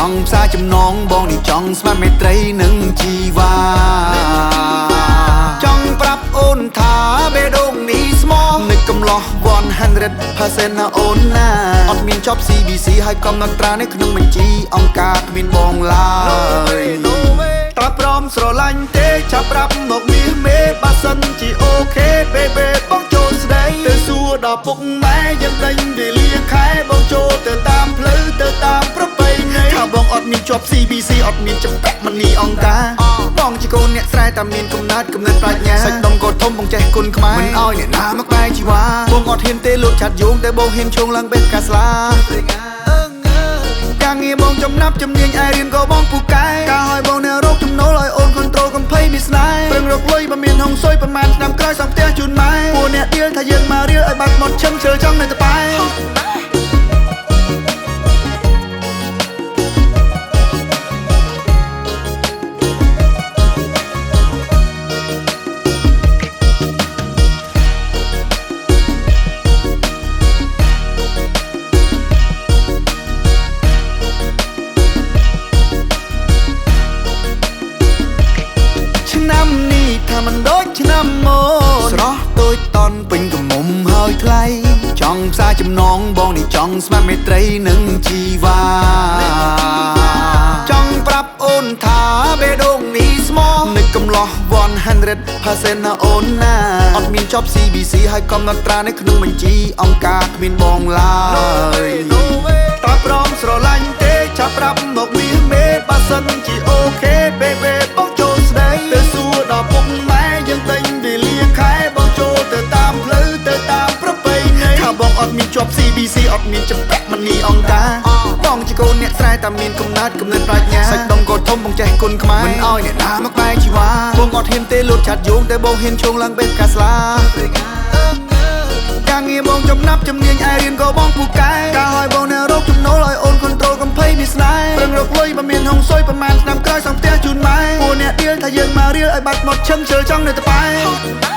องផ្សារចំណងបងនេះចង់ស្មាត់មេត្រីនឹងជីវ៉ាចង់ប្រាប់អូនថាបេះដូងនេះស្មោះនឹកកំឡោះ 100% ណាអូនណាអត់មានចប់ CBC ហើយកំណត់ត្រានៅក្នុងបញ្ជីអង្គការគ្មានបងឡើយតើព្រមស្រឡាញ់ទេចាប់ប្រាប់មកមាសមេបើសិនជាអូខេ baby បងចូលស្ដីទៅសួរដល់ពុកម៉ែយើងដេញវេលាខែបងចូលទៅតាមផ្លូវទៅតាមប្រពៃណីថាបងអត់មានជាប់ CBC អត់មានចម្ពាក់មនីអង្គការបងជាកូនអ្នកស្រែតែមានកំណត់ប្រាជ្ញាសាច់ដុំក៏ធំបងចេះគុណខ្មែរមិនអោយអ្នកណាមកបែកជីវ៉ាបងអត់ហ៊ានទេលួចឆាត់យោងតែបងហ៊ានឈងឡើងបេះកាស្លាការងារបងចំណាប់ជំនាញឯរៀនក៏បងពូកែការឲ្យបងនៅរកចំណូលឲ្យអូន control កំភៃមានស្នេហ៍ប្រឹងរកលុយបើមានហងស៊ុយប្រហែលឆ្នាំក្រោយសំផ្ទះជូនម៉ែពួកអ្នកដៀលថាយើងមករៀលឲ្យបាត់មកឈឹមជើចង់នៅតប៉ែឆ្នាំនេះថាមិនដូចឆ្នាំមកស្រស់តូចតន់ពេញកមុំហើយថ្លៃចង់ផ្សារចំណងបងនេះចង់ស្មាត់មេត្រីនឹងជីវ៉ាចង់ប្រាប់អូនថាបេះដូងនេះស្មោះនឹកកំឡោះ 100% ណាអូនណាអត់មានចប់ CBC ហើយកំណត់ត្រានៅក្នុងបញ្ជីអង្គការគ្មានបងឡើយតើព្រមស្រឡាញ់ទេចាប់ប្រាប់មកមាសមេបើសិនជាអូខេ baby បងចូលស្ដីទៅសួរដល់ពុកម៉ែយើងដេញវេលាខែបងចូលទៅតាមផ្លូវទៅតាមប្រពៃណីថាបងអត់មានជាប់ CBC អត់មានចម្ពាក់មនីអង្គការបងជាកូនអ្នកស្រែតែមានកំណត់ប្រាជ្ញាសាច់ដុំក៏ធំបងចេះគុណខ្មែរមិនអោយអ្នកណាមកបែកជីវ៉ាបងអត់ហ៊ានទេលួចឆាត់យោងតែបងហ៊ានឈងឡើងបេះកាស្លាការងារបងចំណាប់ជំនាញឯរៀនក៏បងពូកែការឲ្យបងនៅរកចំណូលឲ្យអូន control កំភៃមានស្នេហ៍ប្រឹងរកលុយបើមានហងស៊ុយប្រហែលឆ្នាំក្រោយសំផ្ទះជូនម៉ែពួកអ្នកដៀលថាយើងមករៀលឲ្យបាត់មកឈឹមជើចង់នៅតប៉ែ